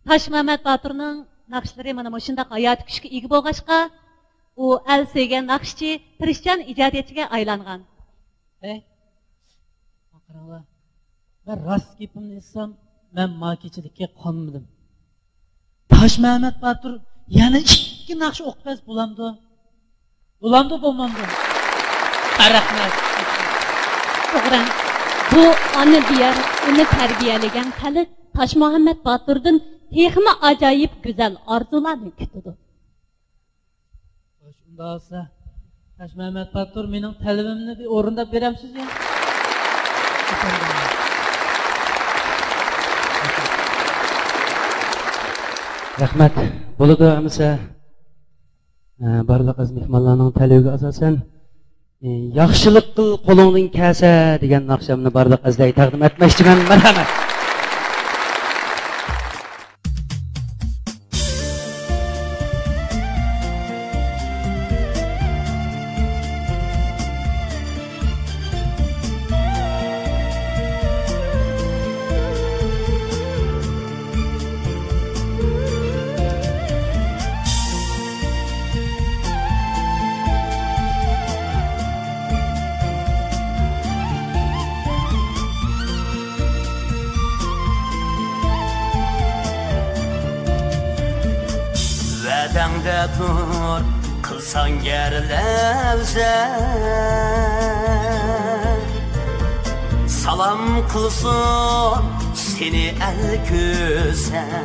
Taş Mehmet Batur'ның naqshlari mana shunday hayot kuchga ega bo'lg'achqa, u el sevgan naqshchi, tirishchan ijodiyatchiga aylangan. Qaranglar. Ben rast gapimni aytsam, men makichilikka qonmadim. Taş Mehmet Batur yana ikki naqsh o'qitmas bo'lamdi. Bo'lamdi, bo'lmamdi. Rahmat. To'g'ri. Bu ona diyar uni tarbiyalagan xalq Taş Mehmet Batur'dan texmi ajoyib go'zal orzularni kutadi. Shunda olsa, Taş Mehmet Batur mening talabimni bir o'rindab beramsiz ya? Rahmat. Bo'ladi amsa. Barliq az mehmonlarning talabiga asosan yaxshilik qil qo'lingdan kelsa degan naqshamni barliq azday taqdim etmoqchiman. Marhamat. Vedangda dur, kılsan gerlevze Salam kılsın seni el güzel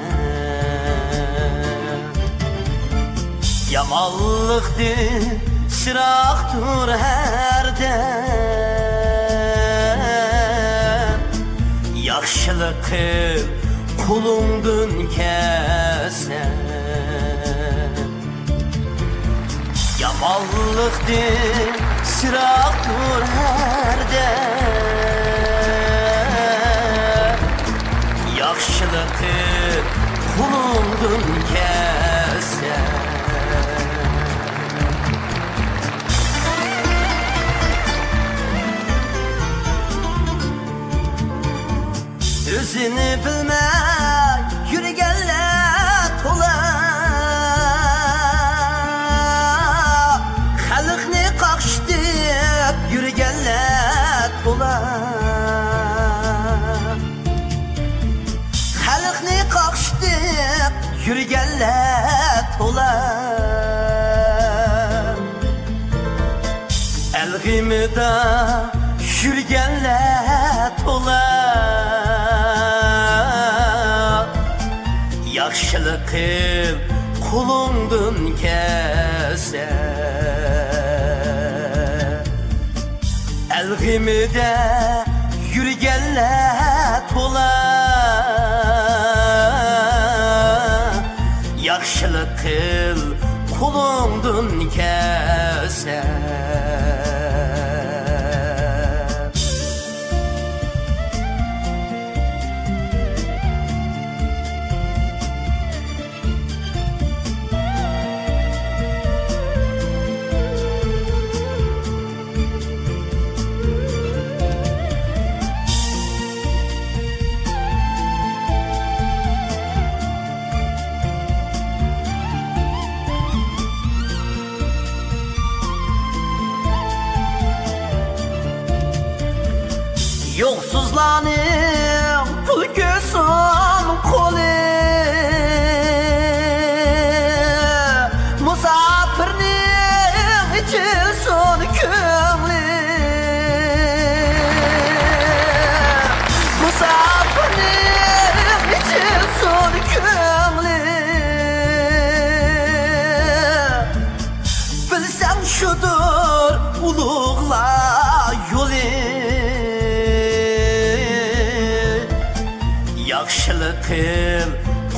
Yamallıktır, sıraktır her dem Yaxşılık kıl, kulundun kesen Yamallıktır, sıraktır her dem Yaxşılıktır, kulundun kesen Özünü bilmey, yürügenler tolar Yürügenler tolar Xalqni qaqshdi yürügenler tolar Elg'imida yürügenler tolar Yaxshilik qil qulungdan kelsa Elg'imida yürügenler tolar Yaxshilik qil qulungdan kelsa Yoksuzlanım kulkusun kolu Musafirnin içilsin köngli Musafirnin içilsin köngli Bilsen şudur ulug'lar yolu Yaxshilik qil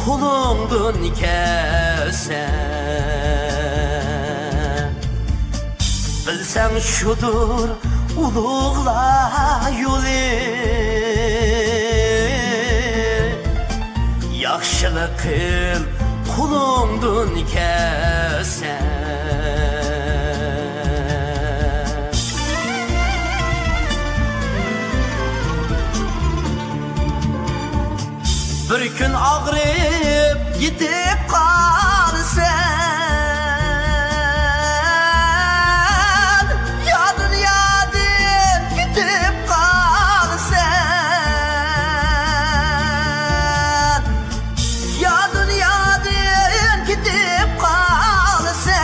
qulungdan kelsa Bilsang shudur ulug'lar yo'li Yaxshilik qil qulungdan kelsa Bir gün ağrıyıp gidip kalsan, yadın gidip kalsan, yadın gidip kalsan,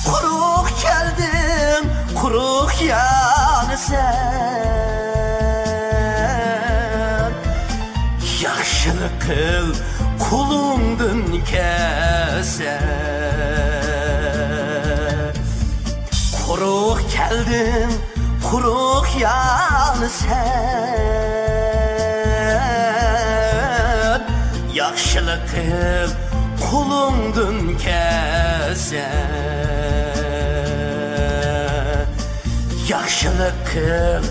kuruk geldin kuruk yanı sen, yaxşılık kıl kulumdun kesen. Kuruk geldin kuruk yanı sen, yaxşılık kıl kulumdun kesen. Yaxşılık kıl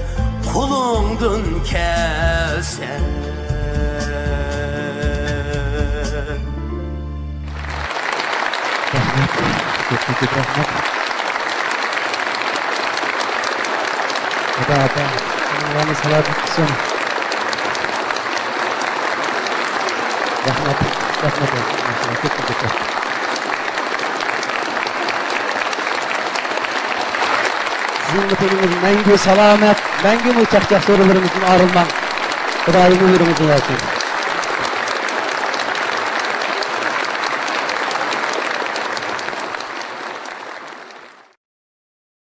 kulumdun kesen. Çok rahmet. Ada Allah'ın salat etsin. Rahmet. Çok. Sizin mutluluğunuz mengü selamet, mengü muçakça sorularımızın arılmam. Kudayım ömrümüzün olsun.